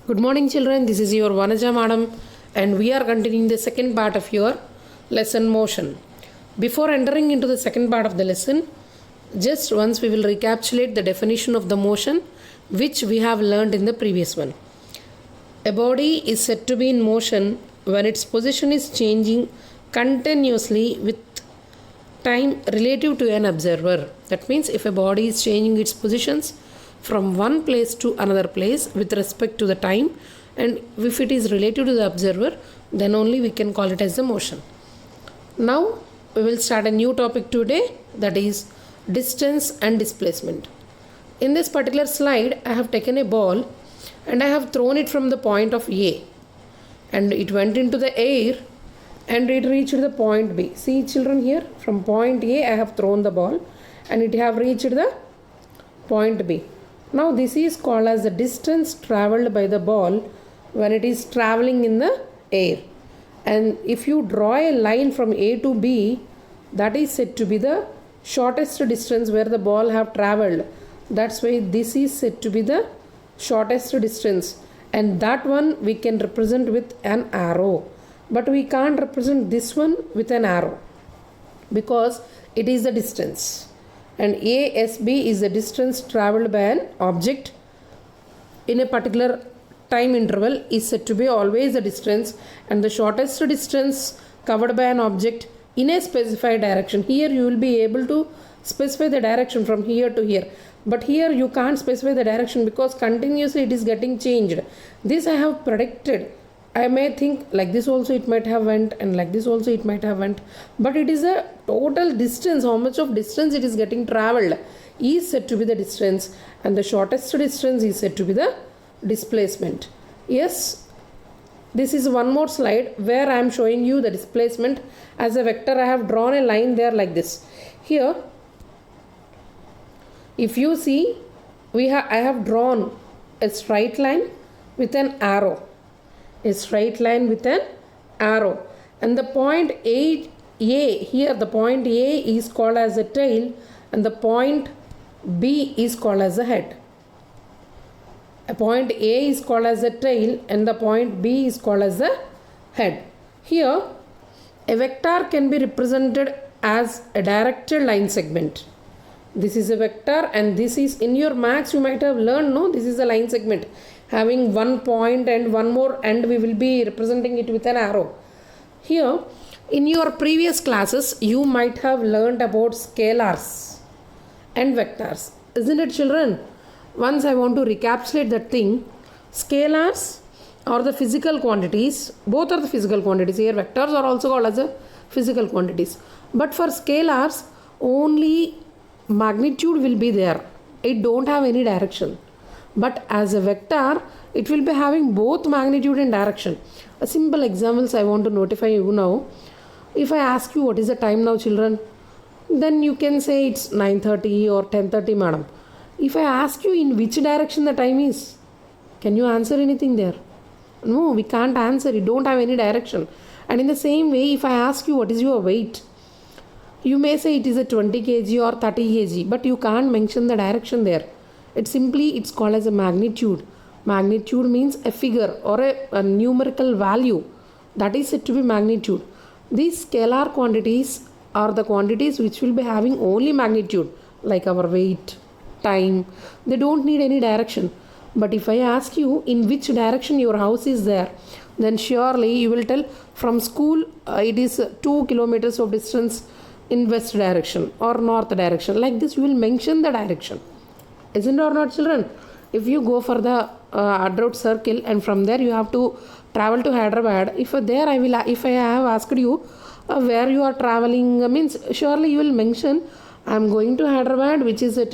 Good morning, children. This is your Vanaja Madam, and we are continuing the second part of your lesson motion. Before entering into the second part of the lesson, just once we will recapitulate the definition of the motion which we have learned in the previous one. A body is said to be in motion when its position is changing continuously with time relative to an observer. That means if a body is changing its positions from one place to another place with respect to the time, and if it is relative to the observer, then only we can call it as the motion. Now we will start a new topic today, that is distance and displacement. In this particular slide, I have taken a ball and I have thrown it from the point of A, and it went into the air and it reached the point B. See children, here from point A I have thrown the ball and it have reached the point B. Now this is called as the distance travelled by the ball when it is travelling in the air. And if you draw a line from A to B, that is said to be the shortest distance where the ball have travelled. That's why this is said to be the shortest distance, and that one we can represent with an arrow. But we can't represent this one with an arrow because it is the distance. And ASB is the distance travelled by an object in a particular time interval is said to be always the distance, and the shortest distance covered by an object in a specified direction. Here you will be able to specify the direction from here to here, but here you can't specify the direction because continuously it is getting changed. This I have predicted. I may think like this also it might have went, and like this also it might have went, but it is a total distance, how much of distance it is getting travelled is said to be the distance, and the shortest distance is said to be the displacement. Yes, this is one more slide where I am showing you the displacement as a vector. I have drawn a line there like this. Here if you see, I have drawn a straight line with an arrow. A straight line with an arrow, and the point A here, the point A is called as a tail and the point B is called as a head. A point A is called as a tail and the point B is called as a head. Here a vector can be represented as a directed line segment. This is a vector, and this is in your maths you might have learned, no, this is a line segment having one point and one more end. We will be representing it with an arrow. Here in your previous classes you might have learned about scalars and vectors, isn't it children? Once I want to recapitulate that thing. Scalars are the physical quantities, both are the physical quantities. Here vectors are also called as a physical quantities, but for scalars only magnitude will be there, it don't have any direction. But as a vector it will be having both magnitude and direction. A simple examples I want to notify you now. If I ask you what is the time now children, then you can say it's 9:30 or 10:30 madam. If I ask you in which direction the time is, can you answer anything there? No, we can't answer, you don't have any direction. And in the same way, if I ask you what is your weight, you may say it is a 20 kg or 30 kg, but you can't mention the direction there. It's called as a magnitude. Magnitude means a figure or a numerical value, that is said to be magnitude. These scalar quantities are the quantities which will be having only magnitude, like our weight, time. They don't need any direction. But if I ask you in which direction your house is there, then surely you will tell from school it is 2 kilometers of distance in west direction or north direction. Like this you will mention the direction, isn't it or not children? If you go for the Adroad circle and from there you have to travel to Hyderabad, if I have asked you where you are traveling, means surely you will mention I am going to Hyderabad, which is at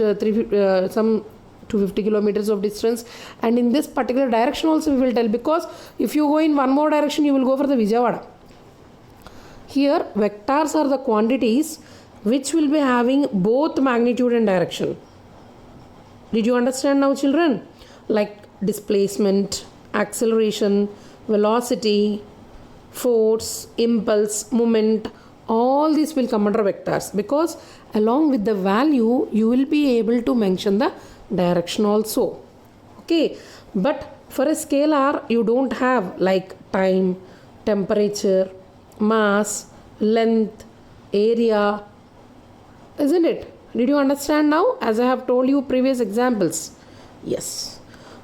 some 250 kilometers of distance, and in this particular direction also we will tell, because if you go in one more direction you will go for the Vijayawada. Here vectors are the quantities which will be having both magnitude and direction. Did you understand now children? Like displacement, acceleration, velocity, force, impulse, moment, all these will come under vectors, because along with the value you will be able to mention the direction also. Okay, but For a scalar, you don't have like time, temperature, mass, length, area, isn't it? Did you understand now, as I have told you previous examples? Yes.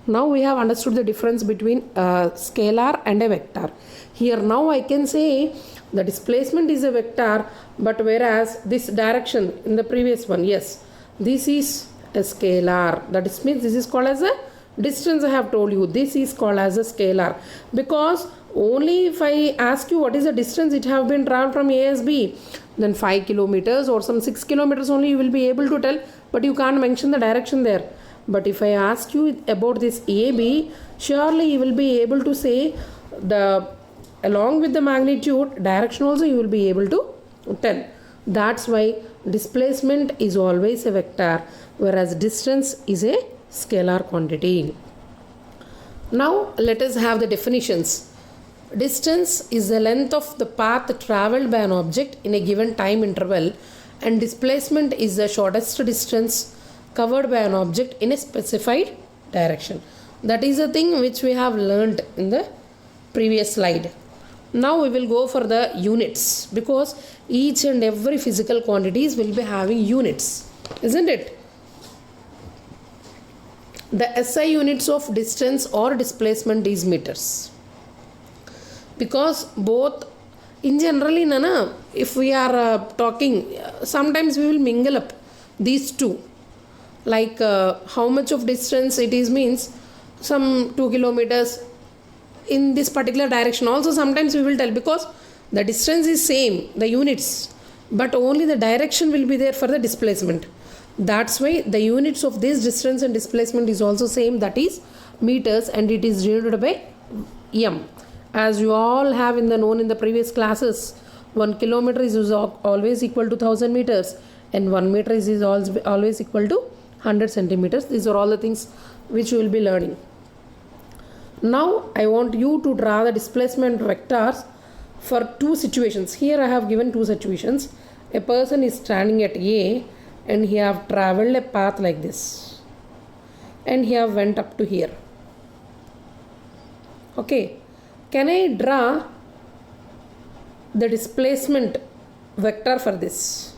Now we have understood the difference between a scalar and a vector. Here now I can say the displacement is a vector, but whereas this direction in the previous one, yes, this is a scalar. That means this is called as a distance. I have told you this is called as a scalar, because only if I ask you what is the distance it have been traveled from A as B, then 5 kilometers or some 6 kilometers only you will be able to tell, but you can't mention the direction there. But if I ask you about this AB, surely you will be able to say the along with the magnitude direction also you will be able to tell. That's why displacement is always a vector, whereas distance is a scalar quantity. Now let us have the definitions. Distance is the length of the path travelled by an object in a given time interval, and displacement is the shortest distance covered by an object in a specified direction. That is the thing which we have learnt in the previous slide. Now we will go for the units, because each and every physical quantities will be having units, isn't it? The SI units of distance or displacement is meters. Because both in generally, Nana, if we are talking, sometimes we will mingle up these two. Like how much of distance it is means some 2 kilometers in this particular direction. Also sometimes we will tell, because the distance is same, the units, but only the direction will be there for the displacement. That's why the units of this distance and displacement is also same, that is meters, and it is denoted by m. As you all have known in the previous classes, 1 kilometer is always equal to 1000 meters, and 1 meter is always equal to 100 centimeters. These are all the things which you will be learning. Now I want you to draw the displacement vectors for two situations. Here I have given two situations. A person is standing at A and he have travelled a path like this, and he have went up to here. Okay, can I draw the displacement vector for this?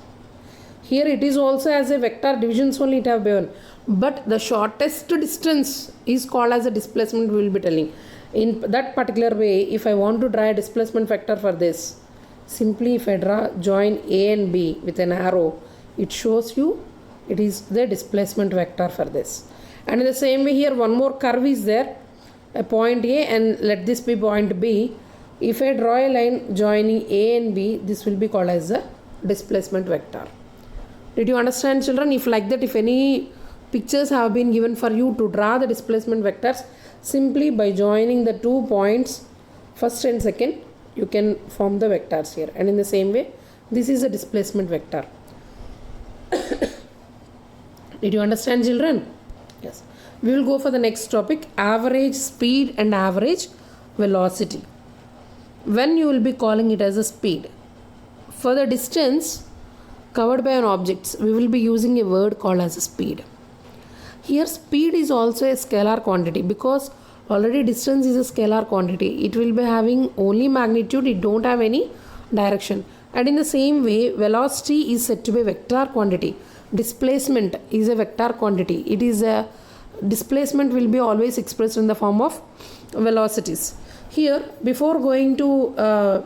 Here it is also as a vector divisions only it have given, but the shortest distance is called as a displacement we will be telling. In that particular way, if I want to draw a displacement vector for this, simply if I draw join A and B with an arrow, it shows you it is the displacement vector for this. And in the same way here one more curve is there, a point A, and let this be point B. If I draw a line joining A and B, this will be called as the displacement vector. Did you understand, children? If like that, if any pictures have been given for you to draw the displacement vectors, simply by joining the 2 points first and second, you can form the vectors here. And in the same way, this is a displacement vector. Did you understand, children? Yes. We will go for the next topic, average speed and average velocity. When you will be calling it as a speed. For the distance covered by an object, we will be using a word called as a speed. Here speed is also a scalar quantity, because already distance is a scalar quantity. It will be having only magnitude, it don't have any direction. And in the same way, velocity is said to be a vector quantity. Displacement is a vector quantity. It is a displacement will be always expressed in the form of velocities. Here, before going to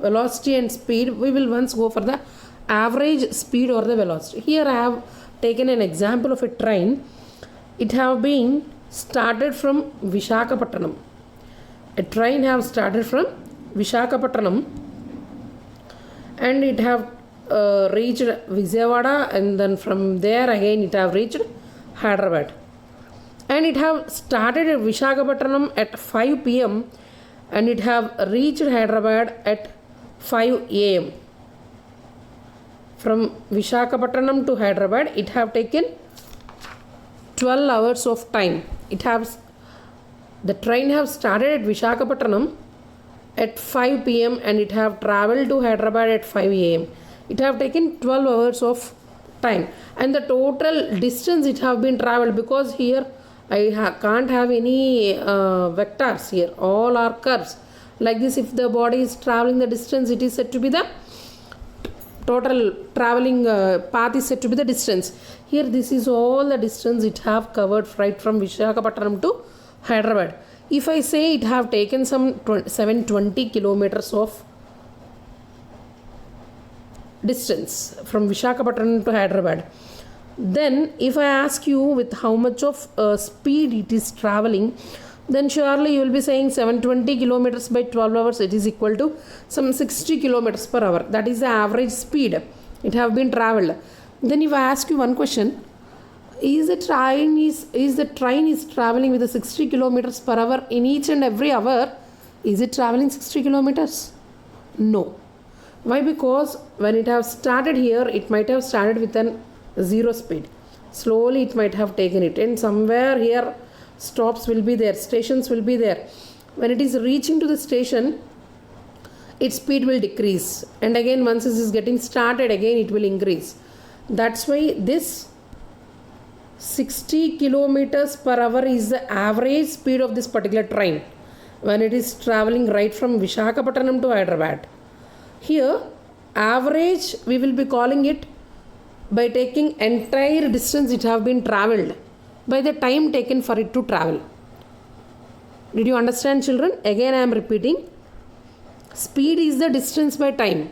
velocity and speed, we will once go for the average speed or the velocity. Here I have taken an example of a train. It have been started from Visakhapatnam. A train have started from Visakhapatnam, and it have reached Vijayawada, and then from there again it have reached Hyderabad. And it have started at Visakhapatnam at 5 p.m. and it have reached Hyderabad at 5 a.m. From Visakhapatnam to Hyderabad, it have taken 12 hours of time. The train have started at Visakhapatnam at 5 p.m. and it have travelled to Hyderabad at 5 a.m. It have taken 12 hours of time, and the total distance it have been travelled, because here can't have any vectors here. All are curves. Like this, if the body is traveling the distance, it is said to be the total traveling path is said to be the distance. Here, this is all the distance it have covered right from Visakhapatnam to Hyderabad. If I say it have taken some 720 kilometers of distance from Visakhapatnam to Hyderabad, then if I ask you with how much of speed it is traveling, then surely you will be saying 720 kilometers by 12 hours, it is equal to some 60 kilometers per hour. That is the average speed it have been traveled. Then if I ask you one question, is the train is traveling with a 60 kilometers per hour in each and every hour? Is it traveling 60 kilometers? No. Why? Because when it have started here, it might have started with an zero speed. Slowly it might have taken it, and somewhere here stops will be there, stations will be there. When it is reaching to the station, its speed will decrease, and again once it is getting started, again it will increase. That's why this 60 kilometers per hour is the average speed of this particular train when it is traveling right from Visakhapatnam to Hyderabad. Here, average we will be calling it by taking entire distance it have been traveled by the time taken for it to travel. Did you understand, children? Again I am repeating. Speed is the distance by time.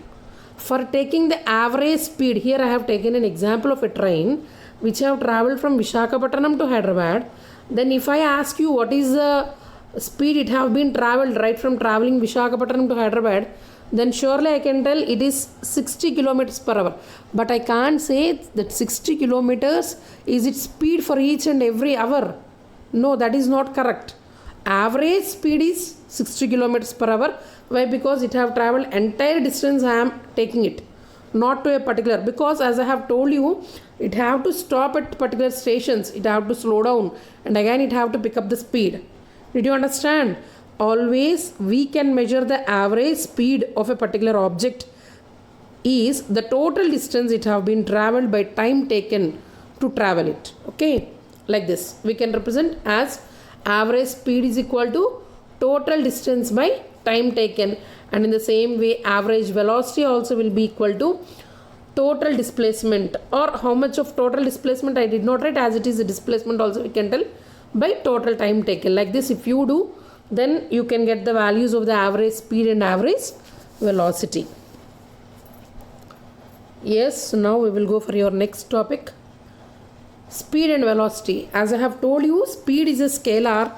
For taking the average speed, here I have taken an example of a train which have travelled from Visakhapatnam to Hyderabad. Then if I ask you what is the speed it have been travelled right from travelling Visakhapatnam to Hyderabad, then surely I can tell it is 60 kilometers per hour. But I can't say that 60 kilometers is its speed for each and every hour. No, that is not correct. Average speed is 60 kilometers per hour. Why? Because it have travelled entire distance I am taking it, not to a particular. Because as I have told you, it have to stop at particular stations. It have to slow down, and again it have to pick up the speed. Did you understand? Always we can measure the average speed of a particular object is the total distance it have been travelled by time taken to travel it. Okay, like this we can represent as average speed is equal to total distance by time taken, and in the same way average velocity also will be equal to total displacement, or how much of total displacement I did not write, as it is a displacement also we can tell by total time taken. Like this if you do, then you can get the values of the average speed and average velocity. Yes, now we will go for your next topic, speed and velocity. As I have told you, speed is a scalar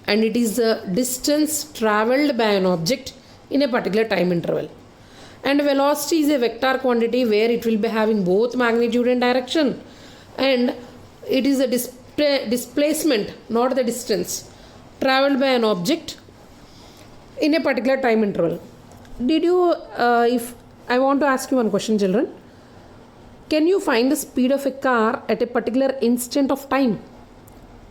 and it is the distance travelled by an object in a particular time interval. And velocity is a vector quantity where it will be having both magnitude and direction, and it is a displacement, not the distance, travelled by an object in a particular time interval. Did you, if I want to ask you one question, children, can you find the speed of a car at a particular instant of time?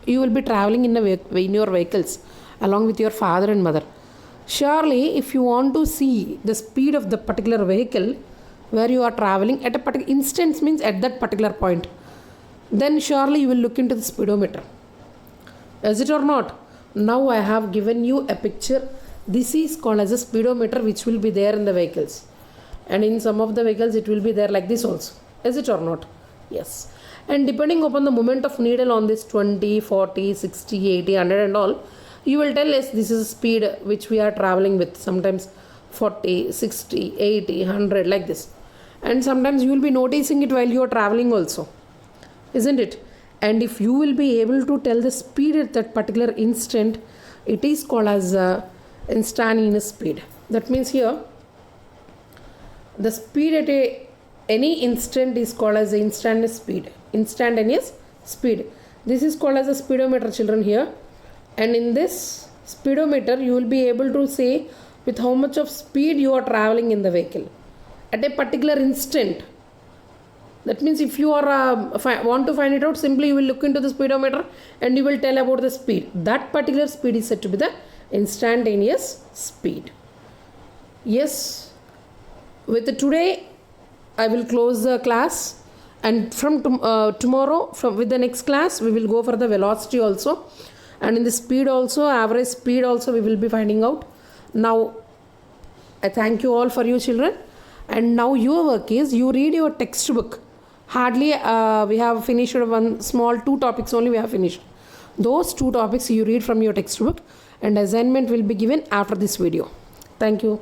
You will be traveling in your vehicles along with your father and mother. Surely, if you want to see the speed of the particular vehicle where you are traveling at a particular instant, means at that particular point, then surely you will look into the speedometer. Is it or not? Now I have given you a picture. This is called as a speedometer, which will be there in the vehicles, and in some of the vehicles it will be there like this also. Is it or not? Yes. And depending upon the moment of needle on this 20, 40, 60, 80, 100 and all, you will tell us this is speed which we are traveling with. Sometimes 40, 60, 80, 100 like this. And sometimes you will be noticing it while you are traveling also. Isn't it? And if you will be able to tell the speed at that particular instant, it is called as instantaneous speed. That means here the speed at any instant is called as instantaneous speed. Instantaneous speed. This is called as a speedometer, children, here. And in this speedometer, you will be able to say with how much of speed you are traveling in the vehicle at a particular instant. That means if you are want to find it out, simply you will look into the speedometer and you will tell about the speed. That particular speed is said to be the instantaneous speed. Yes, with today I will close the class, And from tomorrow, with the next class, we will go for the velocity also, and in the speed also, average speed also we will be finding out. Now I thank you all for you children, and now your work is you read your textbook. Hardly we have finished one small 2 topics only we have finished. Those 2 topics you read from your textbook, and assignment will be given after this video. Thank you.